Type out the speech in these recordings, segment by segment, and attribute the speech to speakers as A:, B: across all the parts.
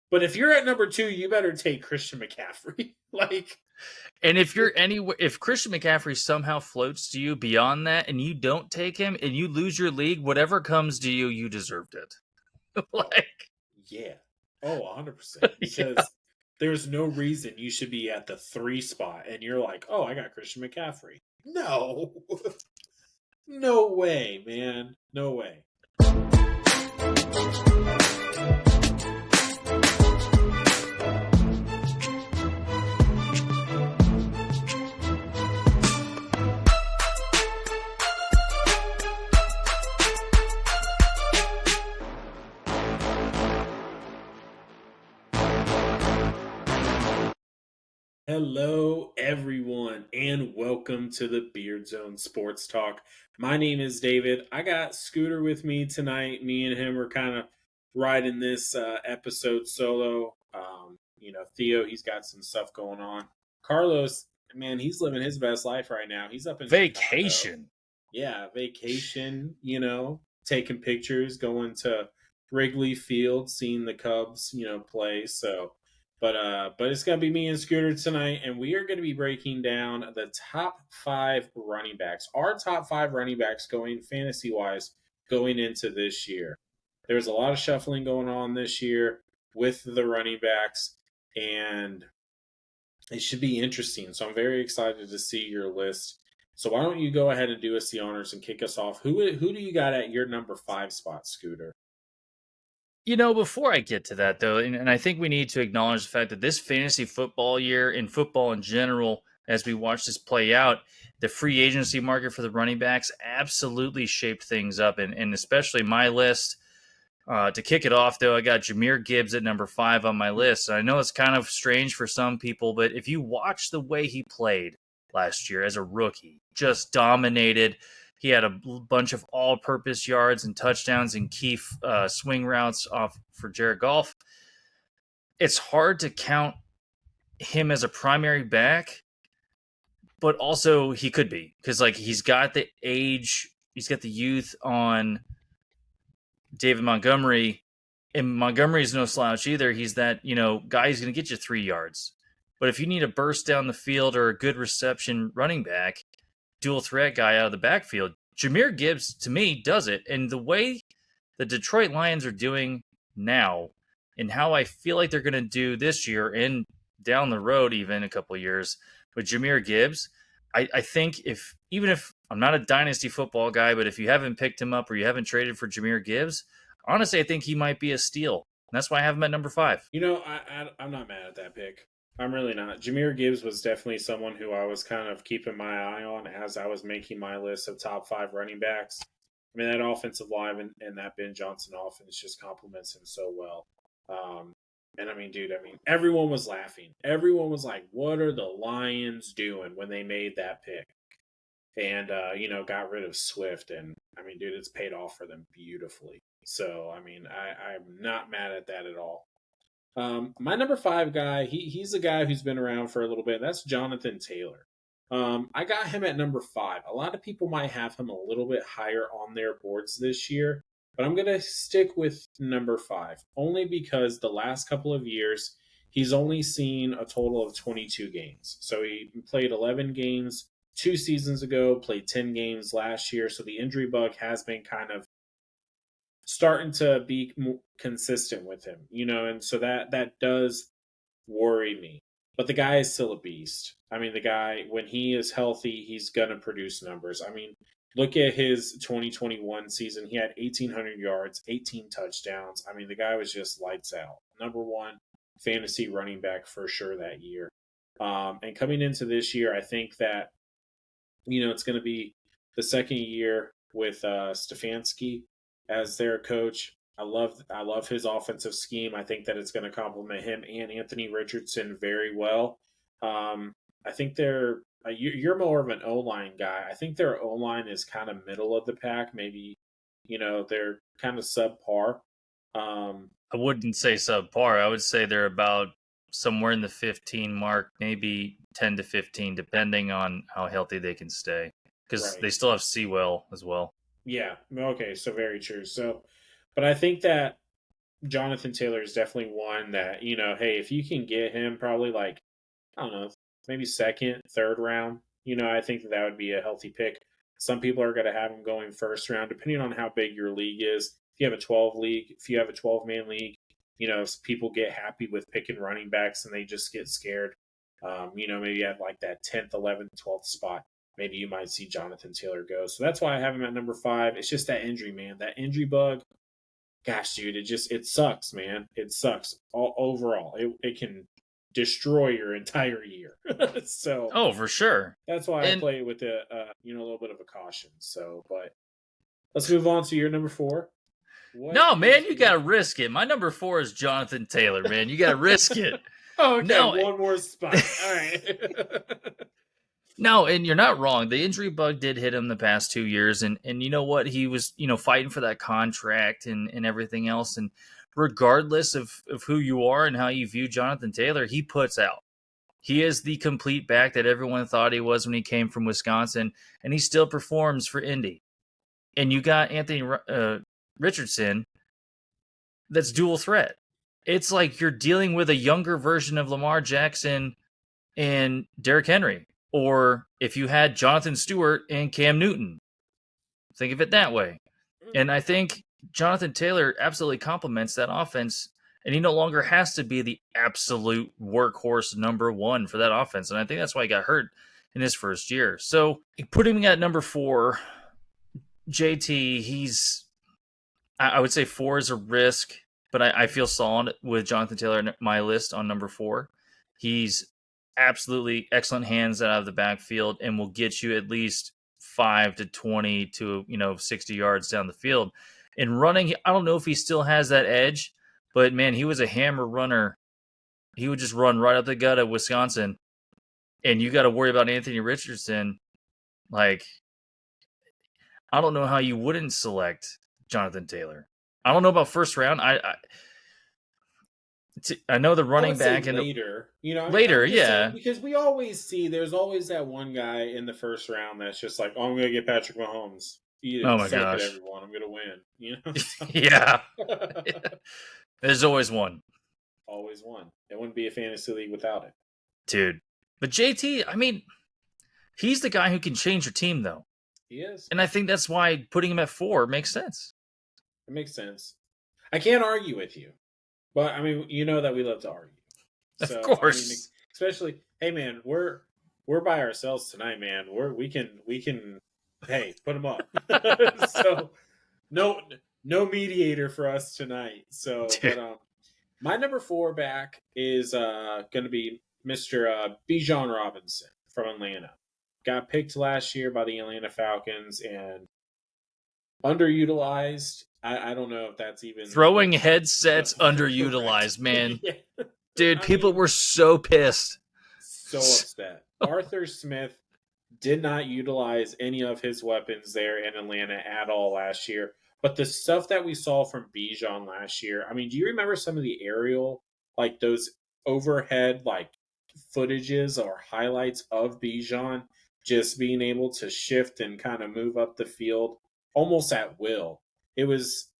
A: But if you're at number 2, you better take Christian McCaffrey. Like,
B: And if Christian McCaffrey somehow floats to you beyond that and you don't take him and you lose your league, whatever comes to you, you deserved it.
A: oh,
B: Like,
A: yeah. Oh, 100%.
B: yeah.
A: Because there's no reason you should be at the 3 spot and you're like, oh, I got Christian McCaffrey. No. No way, man. No way. Hello, everyone, and welcome to the Beardzone Sports Talk. My name is David. I got Scooter with me tonight. Me and him are kind of riding this episode solo. Theo, he's got some stuff going on. Carlos, man, he's living his best life right now. He's up in Chicago.
B: Vacation.
A: Yeah, vacation, taking pictures, going to Wrigley Field, seeing the Cubs, play. But it's gonna be me and Scooter tonight, and we are gonna be breaking down the top 5 running backs. Our top 5 running backs going fantasy wise going into this year. There's a lot of shuffling going on this year with the running backs, and it should be interesting. So I'm very excited to see your list. So why don't you go ahead and do us the honors and kick us off? Who do you got at your number 5 spot, Scooter?
B: Before I get to that, though, and I think we need to acknowledge the fact that this fantasy football year and football in general, as we watch this play out, the free agency market for the running backs absolutely shaped things up. And especially my list. To kick it off, though, I got Jahmyr Gibbs at number 5 on my list. And I know it's kind of strange for some people, but if you watch the way he played last year as a rookie, just dominated. He had a bunch of all-purpose yards and touchdowns and key swing routes off for Jared Goff. It's hard to count him as a primary back, but also he could be because he's got the age, he's got the youth on David Montgomery, and Montgomery's no slouch either. He's that guy who's going to get you 3 yards. But if you need a burst down the field or a good reception running back, dual threat guy out of the backfield, Jahmyr Gibbs, to me, does it. And the way the Detroit Lions are doing now and how I feel like they're going to do this year and down the road even a couple of years with Jahmyr Gibbs, I think even if I'm not a dynasty football guy, but if you haven't picked him up or you haven't traded for Jahmyr Gibbs, honestly, I think he might be a steal. And that's why I have him at number 5.
A: I'm not mad at that pick. I'm really not. Jahmyr Gibbs was definitely someone who I was kind of keeping my eye on as I was making my list of top 5 running backs. I mean, that offensive line and that Ben Johnson offense just complements him so well. And I mean, dude, everyone was laughing. Everyone was like, what are the Lions doing when they made that pick? And, got rid of Swift. And, I mean, dude, it's paid off for them beautifully. So, I mean, I'm not mad at that at all. My number 5 guy, he's a guy who's been around for a little bit. That's Jonathan Taylor. I got him at number 5. A lot of people might have him a little bit higher on their boards this year, but I'm going to stick with number 5 only because the last couple of years, he's only seen a total of 22 games. So he played 11 games 2 seasons ago, played 10 games last year. So the injury bug has been kind of starting to be more consistent with him, and so that does worry me. But the guy is still a beast. I mean, the guy, when he is healthy, he's going to produce numbers. I mean, look at his 2021 season. He had 1,800 yards, 18 touchdowns. I mean, the guy was just lights out. Number 1 fantasy running back for sure that year. And coming into this year, I think that, it's going to be the second year with Stefanski as their coach. I love his offensive scheme. I think that it's going to complement him and Anthony Richardson very well. I think you're more of an O-line guy. I think their O-line is kind of middle of the pack. Maybe, they're kind of subpar.
B: I wouldn't say subpar. I would say they're about somewhere in the 15 mark, maybe 10 to 15, depending on how healthy they can stay. Because they still have Sewell as well.
A: Yeah. Okay. So very true. So, but I think that Jonathan Taylor is definitely one that, hey, if you can get him probably like, I don't know, maybe second, third round, I think that would be a healthy pick. Some people are going to have him going first round, depending on how big your league is. If you have a 12 league, if you have a 12-man league, people get happy with picking running backs and they just get scared. Maybe at like that 10th, 11th, 12th spot, maybe you might see Jonathan Taylor go. So that's why I have him at number 5. It's just that injury, man. That injury bug, gosh, dude, it sucks, man. It sucks all overall. It can destroy your entire year. So
B: Oh, for sure.
A: that's why I
B: And
A: play with a little bit of a caution. So, but let's move on to your number 4. What
B: no, man,
A: is
B: you
A: your
B: got to risk it. My number 4 is Jonathan Taylor, man. You got to risk it.
A: Oh, okay,
B: No,
A: one more spot. All right.
B: no, and you're not wrong. The injury bug did hit him the past 2 years, and you know what? He was fighting for that contract and everything else. And regardless of who you are and how you view Jonathan Taylor, he puts out. He is the complete back that everyone thought he was when he came from Wisconsin, and he still performs for Indy. And you got Anthony Richardson that's dual threat. It's like you're dealing with a younger version of Lamar Jackson and Derrick Henry. Or if you had Jonathan Stewart and Cam Newton. Think of it that way. And I think Jonathan Taylor absolutely complements that offense, and he no longer has to be the absolute workhorse number 1 for that offense. And I think that's why he got hurt in his first year. So putting him at number 4, JT, I would say 4 is a risk, but I feel solid with Jonathan Taylor in my list on number 4. He's absolutely excellent hands out of the backfield and will get you at least 5 to 20 to 60 yards down the field. In running, I don't know if he still has that edge, but man, he was a hammer runner. He would just run right up the gut of Wisconsin, and you got to worry about Anthony Richardson. Like, I don't know how you wouldn't select Jonathan Taylor. I don't know about first round. I know the
A: I
B: running
A: would say
B: back and
A: later.
B: later,
A: I'm just saying
B: yeah.
A: because we always see there's always that one guy in the first round that's just like, oh, I'm gonna get Patrick Mahomes. Eat
B: Oh
A: it,
B: my
A: suck it,
B: gosh,
A: everyone. I'm gonna win.
B: yeah.
A: So
B: There's always one,
A: always one. It wouldn't be a fantasy league without it.
B: dude. But JT, I mean, he's the guy who can change your team, though,
A: He is.
B: and I think that's why putting him at 4 makes sense.
A: It makes sense. I can't argue with you, but I mean, you know that we love to argue.
B: Of
A: So I mean,
B: course,
A: especially, hey man, we're by ourselves tonight, man. We can hey put them up. So no no mediator for us tonight. So,
B: dude.
A: but my number 4 back is going to be Mr. Bijan Robinson from Atlanta. Got picked last year by the Atlanta Falcons and underutilized. I don't know if that's even
B: Throwing headsets
A: correct.
B: underutilized, man.
A: Yeah.
B: Dude,
A: I
B: people
A: mean,
B: were so pissed.
A: so upset. Arthur Smith did not utilize any of his weapons there in Atlanta at all last year. But the stuff that we saw from Bijan last year, I mean, do you remember some of the aerial, like those overhead, like footages or highlights of Bijan just being able to shift and kind of move up the field almost at will? It was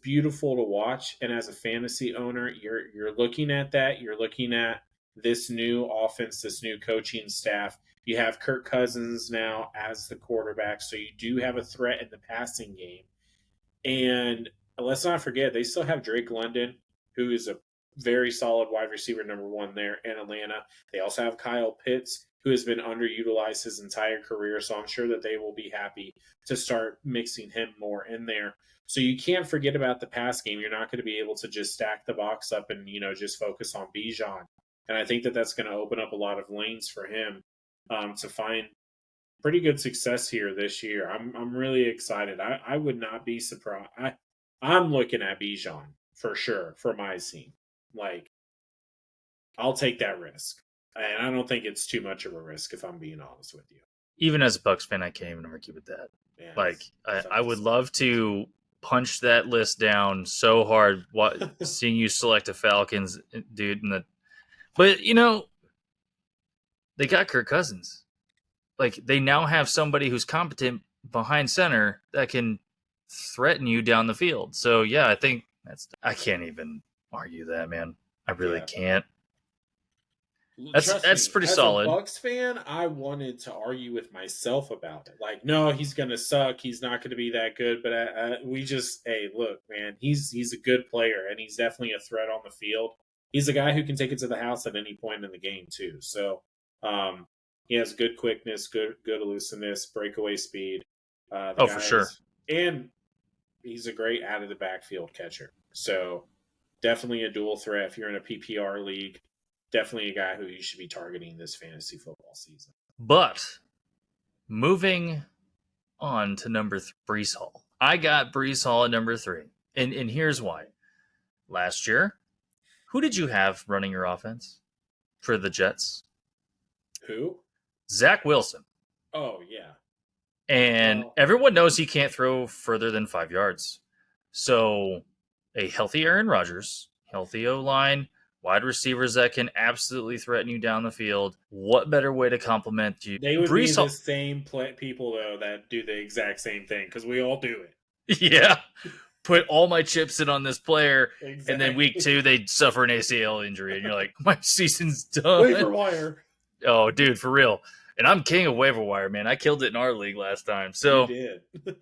A: beautiful to watch. And as a fantasy owner, you're looking at that. You're looking at this new offense, this new coaching staff. You have Kirk Cousins now as the quarterback, so you do have a threat in the passing game. And let's not forget, they still have Drake London, who is a very solid wide receiver number 1 there in Atlanta. They also have Kyle Pitts, who has been underutilized his entire career. So I'm sure that they will be happy to start mixing him more in there. So you can't forget about the pass game. You're not going to be able to just stack the box up and, just focus on Bijan. And I think that that's going to open up a lot of lanes for him to find pretty good success here this year. I'm really excited. I would not be surprised. I'm looking at Bijan for sure for my team. Like, I'll take that risk, and I don't think it's too much of a risk if I'm being honest with you.
B: Even as a Bucks fan, I can't even argue with that.
A: Yeah,
B: Like,
A: it's tough
B: I
A: to
B: would
A: say.
B: love to punch that list down so hard seeing you select the Falcons, dude. But, they got Kirk Cousins. Like, they now have somebody who's competent behind center that can threaten you down the field. So, yeah, I think I can't even argue that, man. I really
A: Yeah.
B: can't.
A: Trust
B: That's
A: me,
B: pretty
A: as a
B: solid.
A: Bucks fan, I wanted to argue with myself about it. Like, no, he's gonna suck. He's not gonna be that good. But we just, hey, look, man, he's a good player, and he's definitely a threat on the field. He's a guy who can take it to the house at any point in the game too. So, he has good quickness, good elusiveness, breakaway speed. The
B: Oh, for
A: guy
B: sure.
A: is, and he's a great out of the backfield catcher. So, definitely a dual threat if you're in a PPR league. Definitely a guy who you should be targeting this fantasy football season.
B: But moving on to number 3, Brees Hall. I got Brees Hall at number 3. And here's why. Last year, who did you have running your offense for the Jets?
A: Who?
B: Zach Wilson.
A: Oh, yeah.
B: And everyone knows he can't throw further than 5 yards. So a healthy Aaron Rodgers, healthy O-line, wide receivers that can absolutely threaten you down the field. What better way to compliment you?
A: They would be the same people, though, that do the exact same thing, because we all do
B: it. Yeah. Put all my chips in on this player, exactly. And then week 2, they suffer an ACL injury, and you're like, my season's done.
A: Waiver wire.
B: Oh, dude, for real. And I'm king of waiver wire, man. I killed it in our league last time. So
A: you did.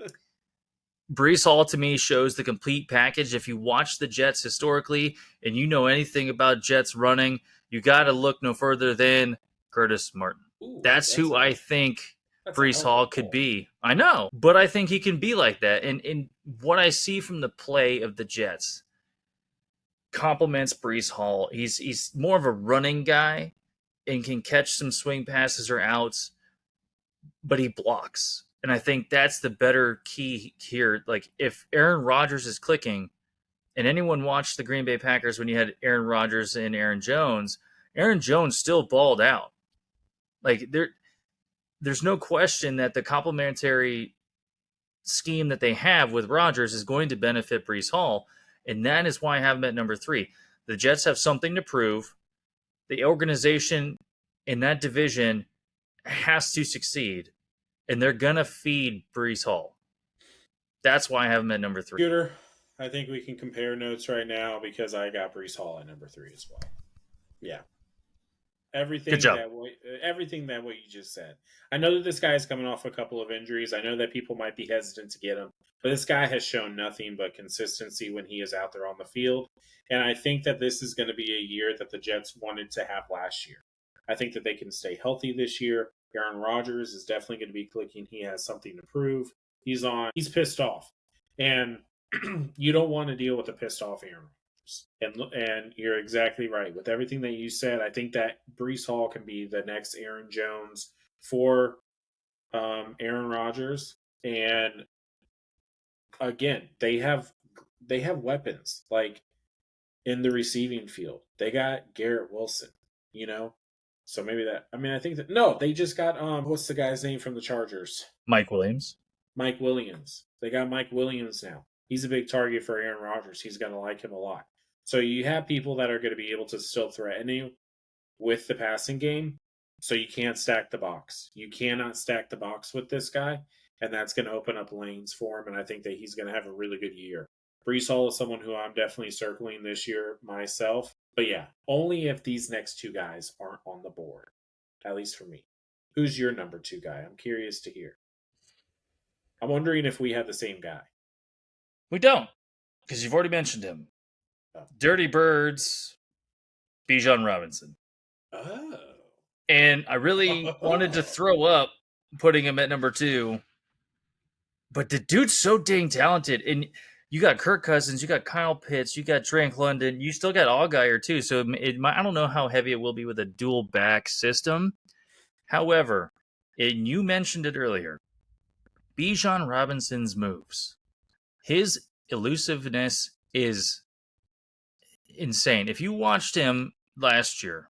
B: Brees Hall, to me, shows the complete package. If you watch the Jets historically and you know anything about Jets running, you got to look no further than Curtis Martin. Ooh, that's who I think Brees Hall could be. I know, but I think he can be like that. And what I see from the play of the Jets complements Brees Hall. He's more of a running guy and can catch some swing passes or outs, but he blocks. And I think that's the better key here. Like, if Aaron Rodgers is clicking, and anyone watched the Green Bay Packers when you had Aaron Rodgers and Aaron Jones still balled out. Like, there's no question that the complementary scheme that they have with Rodgers is going to benefit Brees Hall, and that is why I have him at number 3. The Jets have something to prove. The organization in that division has to succeed, and they're going to feed Brees Hall. That's why I have him at number 3.
A: Computer, I think we can compare notes right now because I got Brees Hall at number 3 as well. Yeah. Everything that what you just said. I know that this guy is coming off a couple of injuries. I know that people might be hesitant to get him, but this guy has shown nothing but consistency when he is out there on the field. And I think that this is going to be a year that the Jets wanted to have last year. I think that they can stay healthy this year. Aaron Rodgers is definitely going to be clicking. He has something to prove. He's pissed off. And you don't want to deal with a pissed off Aaron Rodgers. And you're exactly right. With everything that you said, I think that Brees Hall can be the next Aaron Jones for Aaron Rodgers. And again, they have weapons like in the receiving field. They got Garrett Wilson, So maybe I think that they just got what's the guy's name from the Chargers?
B: Mike Williams.
A: Mike Williams. They got Mike Williams now. He's a big target for Aaron Rodgers. He's going to like him a lot. So you have people that are going to be able to still threaten you with the passing game. So you can't stack the box. You cannot stack the box with this guy, and that's going to open up lanes for him, and I think that he's going to have a really good year. Brees Hall is someone who I'm definitely circling this year myself. But yeah, only if these next 2 guys aren't on the board, at least for me. Who's your number 2 guy? I'm curious to hear. I'm wondering if we have the same guy.
B: We don't, because you've already mentioned him. Dirty Birds, Bijan Robinson.
A: Oh.
B: And I really wanted to throw up putting him at number 2. But the dude's so dang talented. And you got Kirk Cousins, you got Kyle Pitts, you got Drake London, you still got Allgeier too. So I don't know how heavy it will be with a dual back system. However, and you mentioned it earlier, Bijan Robinson's moves. His elusiveness is insane. If you watched him last year,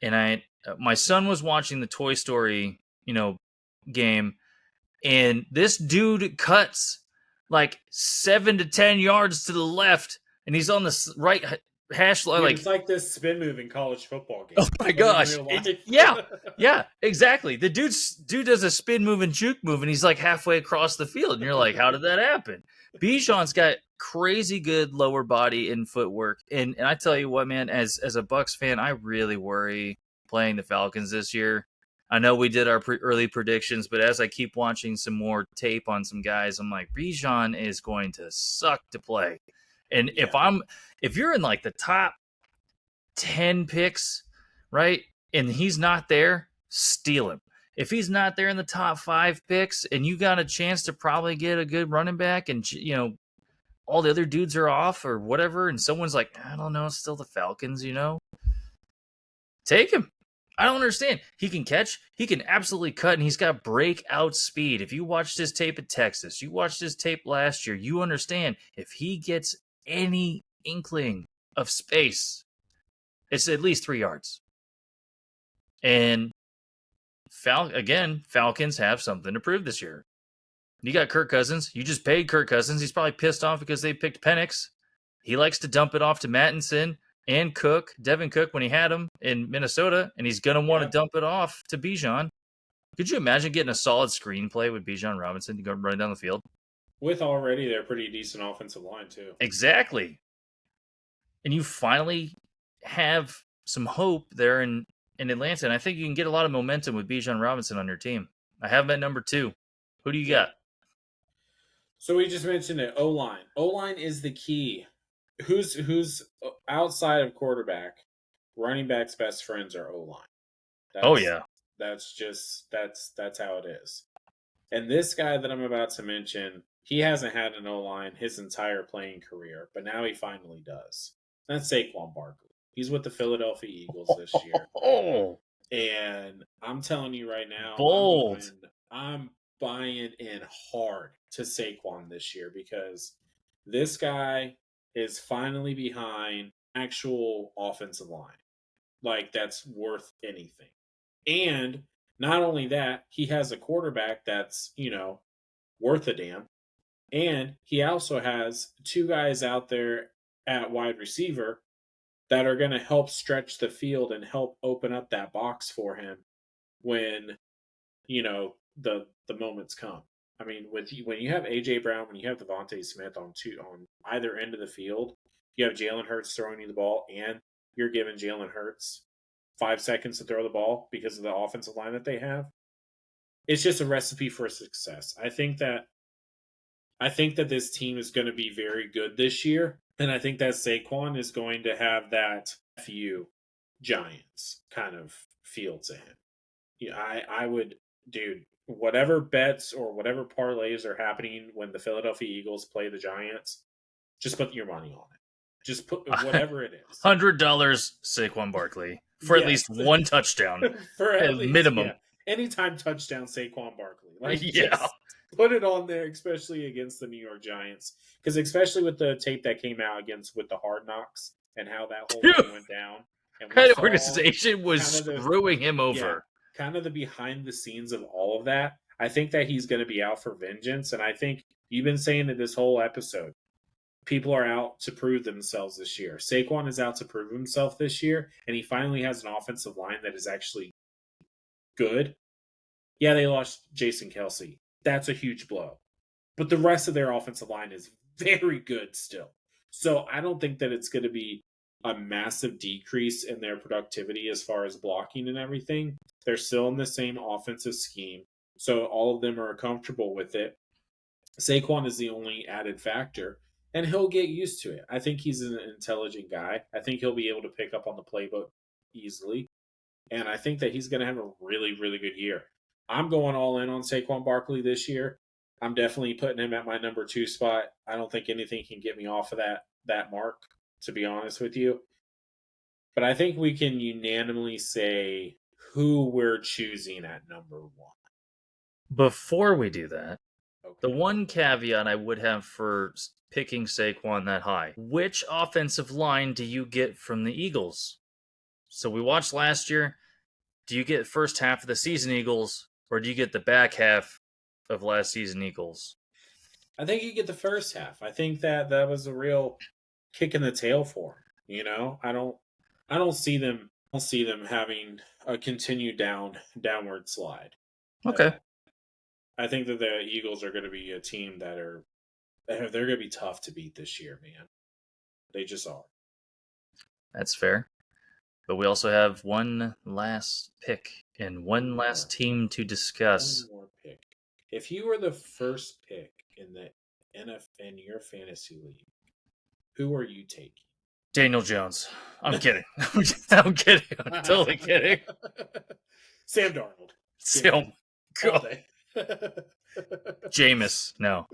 B: and my son was watching the Toy Story, game, and this dude cuts like 7 to 10 yards to the left, and he's on the right hash line.
A: It's like this spin move in college football game.
B: Oh my gosh! Yeah, exactly. The dude does a spin move and juke move, and he's like halfway across the field, and you're like, how did that happen? Bijan's got crazy good lower body and footwork. And I tell you what, man, as a Bucks fan, I really worry playing the Falcons this year. I know we did our early predictions, but as I keep watching some more tape on some guys, I'm like, Bijan is going to suck to play. And
A: Yeah.
B: if you're in like the top 10 picks, right, and he's not there, steal him. If he's not there in the top 5 picks and you got a chance to probably get a good running back and, all the other dudes are off or whatever, and someone's like, I don't know, it's still the Falcons, take him. I don't understand. He can catch, he can absolutely cut, and he's got breakout speed. If you watched his tape at Texas, you watched his tape last year, you understand if he gets any inkling of space, it's at least 3 yards. And Falcons have something to prove this year. You got Kirk Cousins. You just paid Kirk Cousins. He's probably pissed off because they picked Penix. He likes to dump it off to Mattinson and Devin Cook, when he had him in Minnesota, and he's going to want to dump it off to Bijan. Could you imagine getting a solid screenplay with Bijan Robinson to go running down the field?
A: With already their pretty decent offensive line, too.
B: Exactly. And you finally have some hope there in Atlanta, and I think you can get a lot of momentum with Bijan Robinson on your team. I have him at number 2. Who do you got?
A: So we just mentioned it. O-line. O-line is the key. Who's outside of quarterback? Running back's best friends are O-line. That's how it is. And this guy that I'm about to mention, he hasn't had an O-line his entire playing career, but now he finally does. That's Saquon Barkley. He's with the Philadelphia Eagles this year. And I'm telling you right now,
B: bold.
A: I'm buying in hard to Saquon this year because this guy is finally behind actual offensive line. Like, that's worth anything. And not only that, he has a quarterback that's, worth a damn. And he also has 2 guys out there at wide receiver that are going to help stretch the field and help open up that box for him when, the moments come. I mean, when you have AJ Brown, when you have Devontae Smith on either end of the field, you have Jalen Hurts throwing you the ball, and you're giving Jalen Hurts 5 seconds to throw the ball because of the offensive line that they have. It's just a recipe for success. I think that this team is going to be very good this year, and I think that Saquon is going to have that few Giants kind of feel to him. I would, dude, whatever bets or whatever parlays are happening when the Philadelphia Eagles play the Giants, just put your money on it. Just put whatever it is.
B: $100 Saquon Barkley for at least one touchdown.
A: For at least,
B: minimum.
A: Yeah. Anytime touchdown Saquon Barkley.
B: Just
A: put it on there, especially against the New York Giants. Because especially with the tape that came out with the Hard Knocks and how that whole thing went down. And
B: that organization was screwing him over.
A: Yeah, kind of the behind the scenes of all of that. I think that he's going to be out for vengeance. And I think you've been saying it this whole episode. People are out to prove themselves this year. Saquon is out to prove himself this year. And he finally has an offensive line that is actually good. Yeah, they lost Jason Kelce. That's a huge blow. But the rest of their offensive line is very good still. So I don't think that it's going to be a massive decrease in their productivity as far as blocking and everything. They're still in the same offensive scheme. So all of them are comfortable with it. Saquon is the only added factor, and he'll get used to it. I think he's an intelligent guy. I think he'll be able to pick up on the playbook easily. And I think that he's going to have a really, really good year. I'm going all in on Saquon Barkley this year. I'm definitely putting him at my number 2 spot. I don't think anything can get me off of that mark, to be honest with you. But I think we can unanimously say who we're choosing at number 1.
B: Before we do that, the one caveat I would have for picking Saquon that high, which offensive line do you get from the Eagles? So we watched last year. Do you get first half of the season Eagles, or do you get the back half of last season Eagles?
A: I think you get the first half. I think that was a real kick in the tail for him. I don't see them having a continued downward slide.
B: Okay.
A: I think that the Eagles are going to be a team that are They're going to be tough to beat this year, man. They just are.
B: That's fair. But we also have one last pick and one last team to discuss.
A: One more pick. If you were the first pick in the in your fantasy league, who are you taking?
B: Daniel Jones. I'm kidding. I'm kidding. I'm totally kidding.
A: Sam Darnold.
B: Still,
A: All
B: Jameis. No.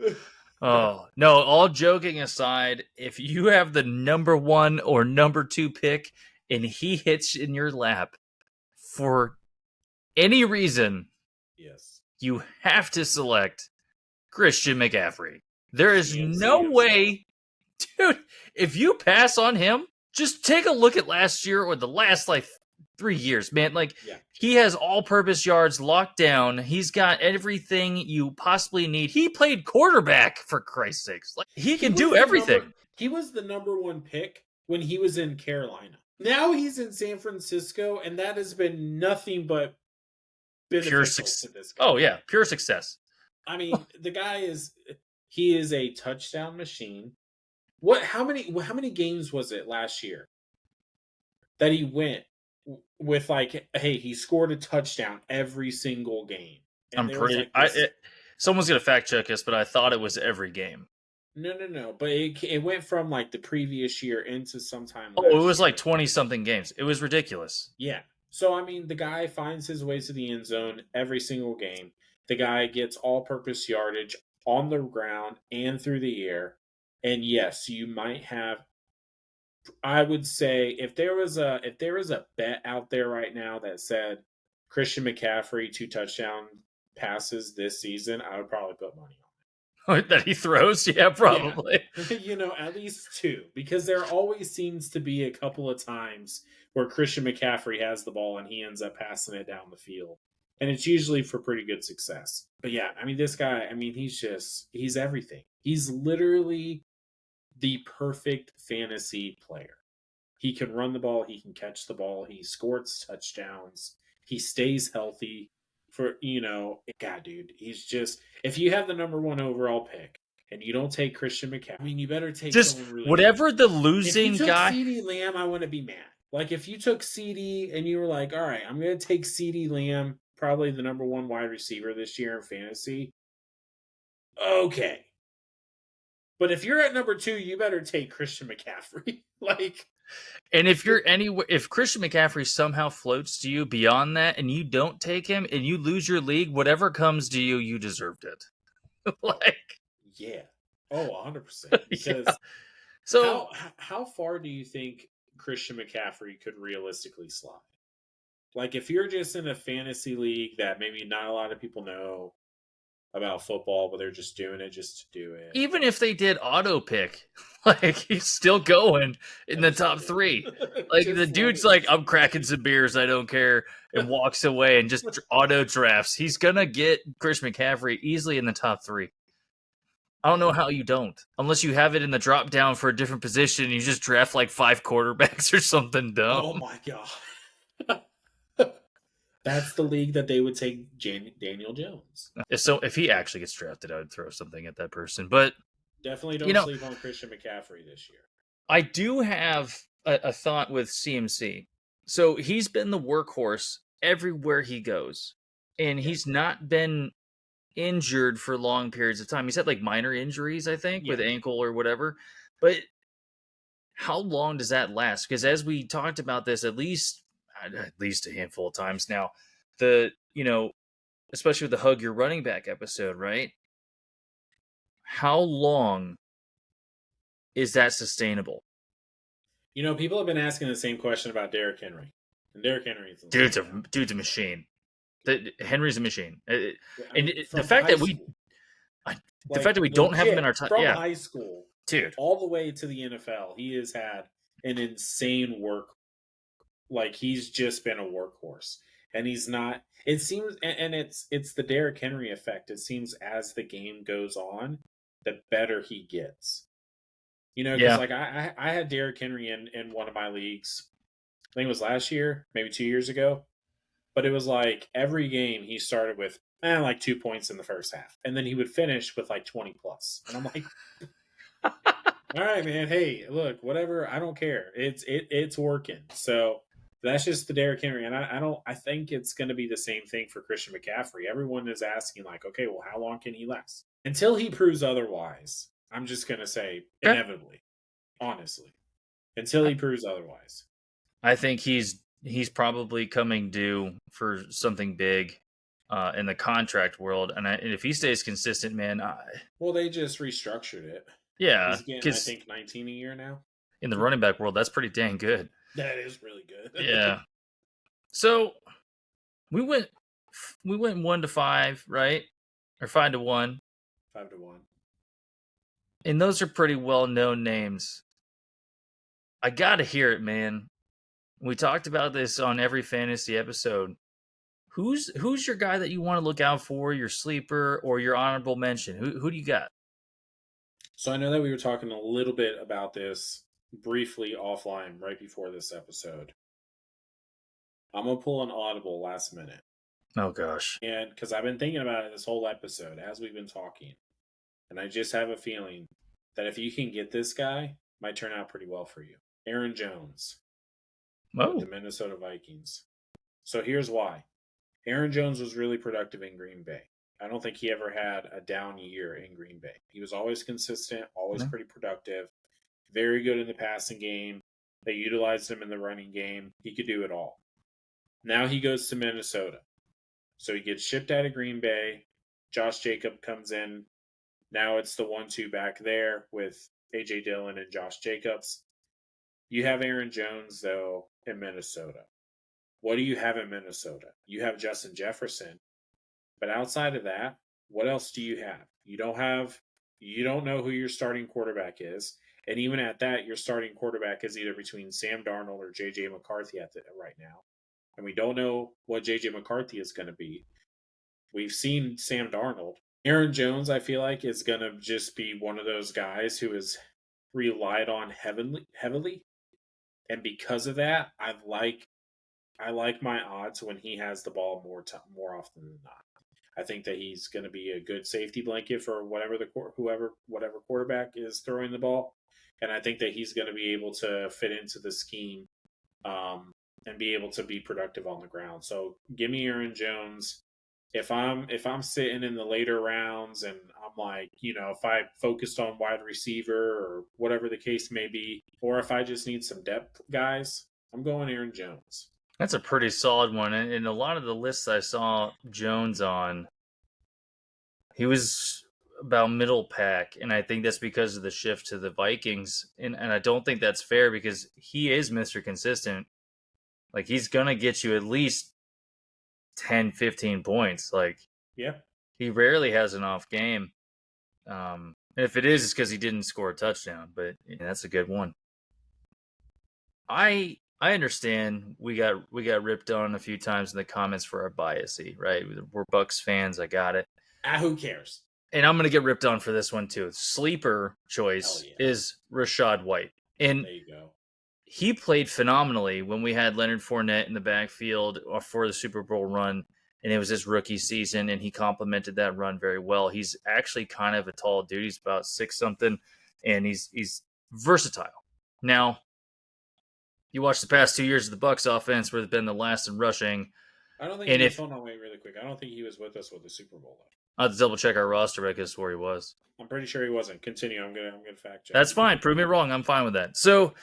B: Oh, no. All joking aside, if you have the number 1 or number 2 pick and he hits in your lap for any reason,
A: yes,
B: you have to select Christian McCaffrey. There is no way, dude, if you pass on him, just take a look at last year or the last 3 years, man. He has all-purpose yards locked down. He's got everything you possibly need. He played quarterback, for Christ's sakes. He can do everything.
A: He was the number 1 pick when he was in Carolina. Now he's in San Francisco, and that has been nothing but
B: pure success. Oh yeah, pure success.
A: I mean, the guy he is a touchdown machine. How many games was it last year that he went with hey, he scored a touchdown every single game?
B: And I'm pretty someone's going to fact check us, but I thought it was every game.
A: No. But it went from the previous year into sometime.
B: Oh, it was 20-something games. It was ridiculous.
A: Yeah. So, I mean, the guy finds his way to the end zone every single game. The guy gets all-purpose yardage on the ground and through the air. And yes, you might have. I would say if there was a bet out there right now that said Christian McCaffrey 2 touchdown passes this season, I would probably put money on
B: it. That he throws? Yeah, probably.
A: Yeah. At least 2, because there always seems to be a couple of times where Christian McCaffrey has the ball and he ends up passing it down the field. And it's usually for pretty good success. But yeah, I mean, this guy, he's everything. He's literally the perfect fantasy player. He can run the ball. He can catch the ball. He scores touchdowns. He stays healthy God, dude, he's just, if you have the number 1 overall pick and you don't take Christian McCaffrey, I mean, you better take
B: just
A: someone really
B: whatever
A: good.
B: The losing
A: if you took
B: guy.
A: CeeDee Lamb, I wouldn't be mad. If you took CeeDee and you were like, all right, I'm going to take CeeDee Lamb, probably the number 1 wide receiver this year in fantasy. Okay. But if you're at number 2, you better take Christian McCaffrey.
B: And if Christian McCaffrey somehow floats to you beyond that and you don't take him and you lose your league, whatever comes to you, you deserved it.
A: Yeah. Oh, 100%. Because
B: yeah. So
A: how far do you think Christian McCaffrey could realistically slide? If you're just in a fantasy league that maybe not a lot of people know about football, but they're just doing it just to do it.
B: Even if they did auto pick, he's still going in the top 3. The dude's I'm cracking some beers, I don't care, and walks away and just auto drafts. He's gonna get Chris McCaffrey easily in the top 3. I don't know how you don't, unless you have it in the drop down for a different position and you just draft 5 quarterbacks or something dumb.
A: Oh my god. That's the league that they would take Daniel Jones.
B: So if he actually gets drafted, I would throw something at that person. But
A: definitely don't sleep on Christian McCaffrey this year.
B: I do have a thought with CMC. So he's been the workhorse everywhere he goes. And he's not been injured for long periods of time. He's had minor injuries, I think, with ankle or whatever. But how long does that last? Because as we talked about this at least a handful of times now, especially with the hug your running back episode, right? How long is that sustainable?
A: People have been asking the same question about Derrick Henry. And Derrick Henry is
B: dude's a machine. Henry's a machine. And the fact that we don't have him in our time
A: from high school,
B: dude,
A: all the way to the NFL, he has had an insane work. He's just been a workhorse, and he's not. It seems, and it's the Derrick Henry effect. It seems as the game goes on, the better he gets. Because I had Derrick Henry in one of my leagues. I think it was last year, maybe 2 years ago. But it was every game he started with and like 2 points in the first half, and then he would finish with like 20 plus, and I'm like, all right, man. Hey, look, whatever. I don't care. It's working. So that's just the Derrick Henry, and I don't. I think it's going to be the same thing for Christian McCaffrey. Everyone is asking like, okay, well, how long can he last? Until he proves otherwise, I'm just going to say
B: Okay.
A: inevitably, honestly, until he proves otherwise.
B: I think he's probably coming due for something big in the contract world, and if he stays consistent, man,
A: Well, they just restructured it.
B: yeah,
A: He's getting, I
B: because
A: think, 19 a year now.
B: in the running back world, that's pretty dang good.
A: That is really good.
B: Yeah. So we went 1-5, right? Or 5-1.
A: 5-1.
B: And those are pretty well known names. I gotta hear it, man. We talked about this on every fantasy episode. Who's your guy that you want to look out for, your sleeper or your honorable mention? Who do you got?
A: So I know that we were talking a little bit about this briefly offline right before this episode. I'm gonna pull an audible last minute,
B: Oh gosh.
A: and because I've been thinking about it this whole episode as we've been talking, and I just have a feeling that if you can get this guy, it might turn out pretty well for you. Aaron Jones with the
B: Oh.
A: Minnesota Vikings. So here's why. Aaron Jones was really productive in Green Bay. I don't think he ever had a down year in Green Bay. He was always consistent, always
B: No.
A: pretty productive, very good in the passing game. They utilized him in the running game. He could do it all. Now he goes to Minnesota. So he gets shipped out of Green Bay. Josh Jacob comes in. Now it's the 1-2 back there with A.J. Dillon and Josh Jacobs. You have Aaron Jones, though, in Minnesota. What do you have in Minnesota? You have Justin Jefferson. But outside of that, what else do you have? You don't know who your starting quarterback is. And even at that, your starting quarterback is either between Sam Darnold or J.J. McCarthy right now. And we don't know what J.J. McCarthy is going to be. We've seen Sam Darnold. Aaron Jones, I feel like, is going to just be one of those guys who is relied on heavily. And because of that, I like my odds when he has the ball more often than not. I think that he's going to be a good safety blanket for whatever quarterback is throwing the ball, and I think that he's going to be able to fit into the scheme and be able to be productive on the ground. So give me Aaron Jones. If I'm sitting in the later rounds and I'm like, if I focused on wide receiver or whatever the case may be, or if I just need some depth guys, I'm going Aaron Jones.
B: That's a pretty solid one. And a lot of the lists I saw Jones on, he was about middle pack. And I think that's because of the shift to the Vikings. And I don't think that's fair because he is Mr. Consistent. Like, he's going to get you at least 10, 15 points. Like,
A: Yeah.
B: he rarely has an off game. And if it is, it's because he didn't score a touchdown. But that's a good one. I understand we got ripped on a few times in the comments for our biasy, right? We're Bucks fans. I got it.
A: Who cares?
B: And I'm going to get ripped on for this one too. Sleeper choice is Rachaad White. And
A: there you go.
B: He played phenomenally when we had Leonard Fournette in the backfield for the Super Bowl run, and it was his rookie season, and he complemented that run very well. He's actually kind of a tall dude. He's about 6-something, and he's versatile. Now, you watch the past 2 years of the Bucks offense, where they've been the last in rushing.
A: I don't think he was on wait really quick. I don't think he was with us with the Super Bowl though.
B: I'll have to double check our roster, but I guess where he was.
A: I'm pretty sure he wasn't. Continue. I'm gonna fact check.
B: That's fine. Prove me wrong. I'm fine with that. So,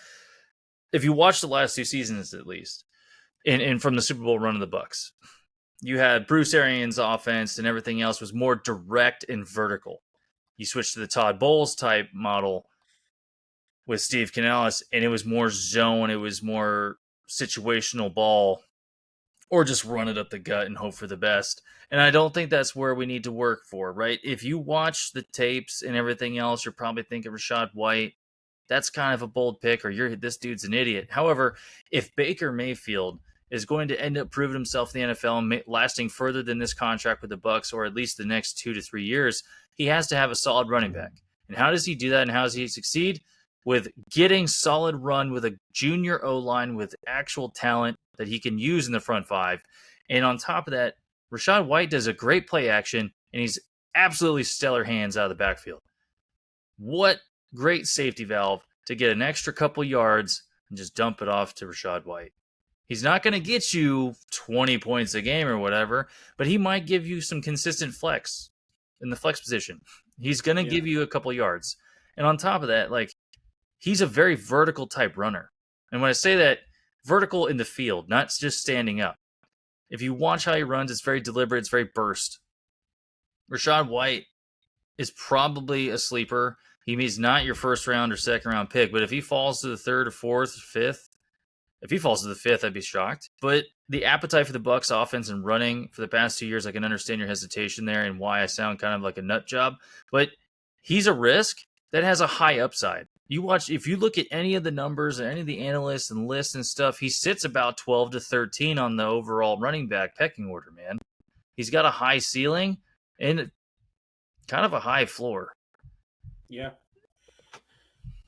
B: if you watch the last 2 seasons at least, and from the Super Bowl run of the Bucks, you had Bruce Arians' offense and everything else was more direct and vertical. You switched to the Todd Bowles type model with Steve Canales, and it was more zone. It was more situational ball, or just run it up the gut and hope for the best. And I don't think that's where we need to work for, right? If you watch the tapes and everything else, you're probably thinking Rachaad White. That's kind of a bold pick, or this dude's an idiot. However, if Baker Mayfield is going to end up proving himself in the NFL and lasting further than this contract with the Bucks, or at least the next 2 to 3 years, he has to have a solid running back. And how does he do that, and how does he succeed? With getting solid run with a junior O-line with actual talent that he can use in the front five. And on top of that, Rachaad White does a great play action, and he's absolutely stellar hands out of the backfield. What great safety valve to get an extra couple yards and just dump it off to Rachaad White. He's not going to get you 20 points a game or whatever, but he might give you some consistent flex in the flex position. He's going to give you a couple yards. And on top of that, like, he's a very vertical type runner. And when I say that, vertical in the field, not just standing up. If you watch how he runs, it's very deliberate, it's very burst. Rachaad White is probably a sleeper. He's not your first round or second round pick, but if he falls to the third or fourth or fifth, if he falls to the fifth, I'd be shocked. But the appetite for the Bucs offense and running for the past 2 years, I can understand your hesitation there and why I sound kind of like a nut job. But he's a risk that has a high upside. You watch, if you look at any of the numbers and any of the analysts and lists and stuff, he sits about 12 to 13 on the overall running back pecking order, man. He's got a high ceiling and kind of a high floor.
A: Yeah.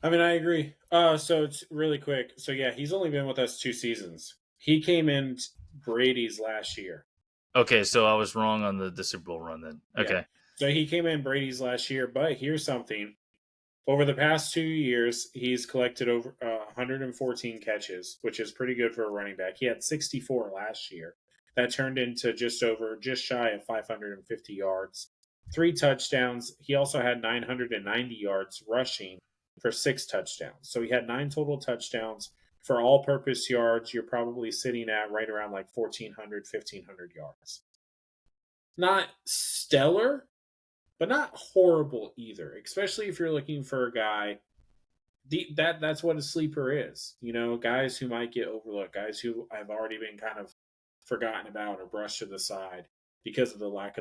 A: I mean, I agree. So it's really quick. So yeah, he's only been with us 2 seasons. He came in Brady's last year.
B: Okay, so I was wrong on the Super Bowl run then. Okay.
A: Yeah. So he came in Brady's last year, but here's something. Over the past 2 years, he's collected over 114 catches, which is pretty good for a running back. He had 64 last year. That turned into just shy of 550 yards, 3 touchdowns. He also had 990 yards rushing for 6 touchdowns. So he had 9 total touchdowns. For all-purpose yards, you're probably sitting at right around like 1,400, 1,500 yards. Not stellar, but not horrible either, especially if you're looking for a guy. That's what a sleeper is. You know, guys who might get overlooked, guys who have already been kind of forgotten about or brushed to the side because of the lack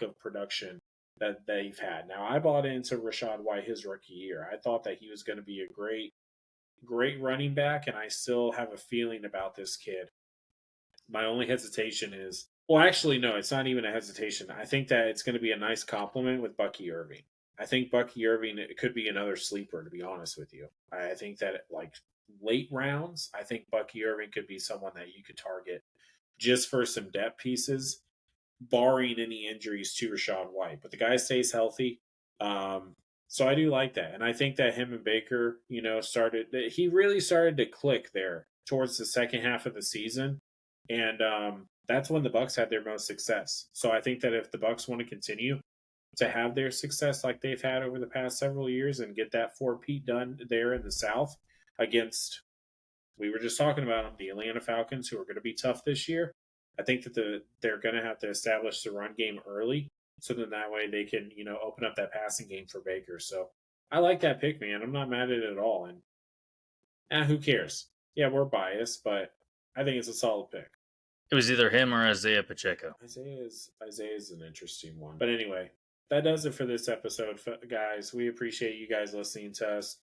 A: of production that they've had. Now, I bought into Rachaad White his rookie year. I thought that he was going to be a great running back, and I still have a feeling about this kid. My only hesitation is, well, actually, no, it's not even a hesitation. I think that it's going to be a nice compliment with Bucky Irving. I think Bucky Irving, it could be another sleeper, to be honest with you. I think that, like, late rounds, I think Bucky Irving could be someone that you could target just for some depth pieces, barring any injuries to Rachaad White. But the guy stays healthy. So I do like that. And I think that him and Baker, he really started to click there towards the second half of the season. And that's when the Bucs had their most success. So I think that if the Bucs want to continue to have their success like they've had over the past several years and get that 4-peat done there in the South against, we were just talking about them, the Atlanta Falcons, who are going to be tough this year. I think that they're going to have to establish the run game early, so then that way they can, open up that passing game for Baker. So I like that pick, man. I'm not mad at it at all. And who cares? Yeah, we're biased, but I think it's a solid pick.
B: It was either him or Isaiah Pacheco.
A: Isaiah's an interesting one. But anyway, that does it for this episode, guys. We appreciate you guys listening to us.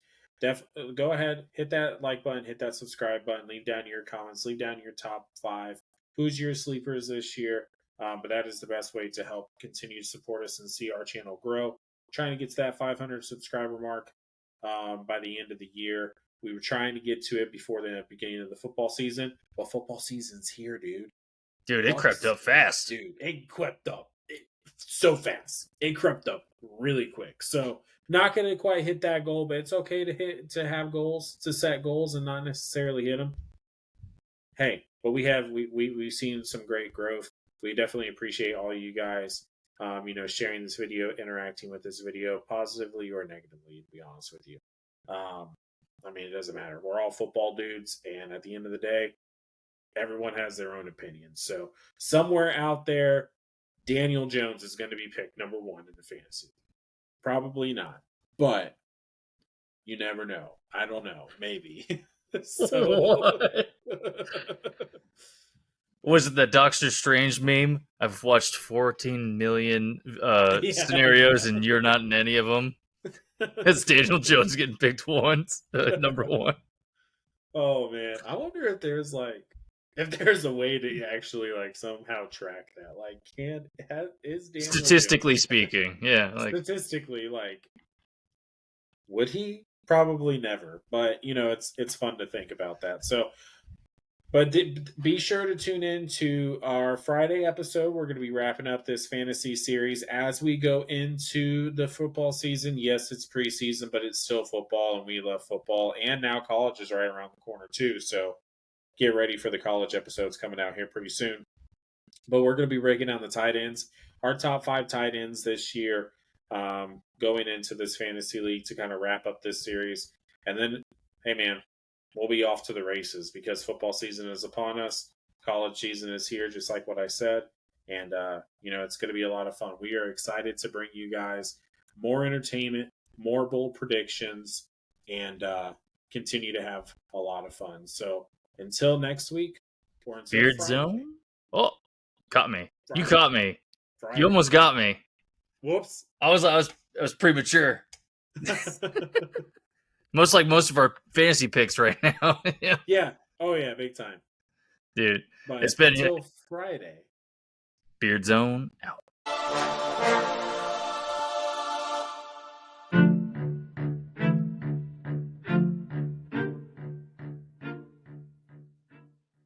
A: Go ahead, hit that like button, hit that subscribe button, leave down your comments, leave down your top 5. Who's your sleepers this year? But that is the best way to help continue to support us and see our channel grow. Trying to get to that 500 subscriber mark by the end of the year. We were trying to get to it before the beginning of the football season. Well, football season's here, dude.
B: Dude, it crept up fast.
A: Dude, it crept up so fast. It crept up really quick. So not going to quite hit that goal, but it's okay to have goals, to set goals and not necessarily hit them. Hey, but we've seen some great growth. We definitely appreciate all you guys, sharing this video, interacting with this video positively or negatively, to be honest with you. It doesn't matter. We're all football dudes, and at the end of the day, everyone has their own opinion. So somewhere out there, Daniel Jones is going to be picked number 1 in the fantasy. Probably not, but you never know. I don't know. Maybe.
B: Was it the Doctor Strange meme? I've watched 14 million scenarios, and you're not in any of them. It's Daniel Jones getting picked once, number 1.
A: Oh man, I wonder if there's a way to actually somehow track that. Is Daniel
B: statistically
A: Jones,
B: speaking, yeah.
A: Statistically, would he? Probably never. But it's fun to think about that. So But be sure to tune in to our Friday episode. We're going to be wrapping up this fantasy series as we go into the football season. Yes, it's preseason, but it's still football, and we love football. And now college is right around the corner, too. So get ready for the college episodes coming out here pretty soon. But we're going to be breaking down the tight ends, our top 5 tight ends this year, going into this fantasy league to kind of wrap up this series. And then, hey, man, we'll be off to the races because football season is upon us. College season is here, just like what I said. And, it's going to be a lot of fun. We are excited to bring you guys more entertainment, more bold predictions, and continue to have a lot of fun. So until next week or until Friday.
B: Beardzone? Oh, caught me.
A: Friday.
B: You caught me.
A: Friday.
B: You almost got me.
A: Whoops.
B: I was premature. Most of our fantasy picks right now.
A: Yeah. Oh yeah, big time.
B: Dude,
A: but
B: it's been
A: until Friday.
B: Beardzone out.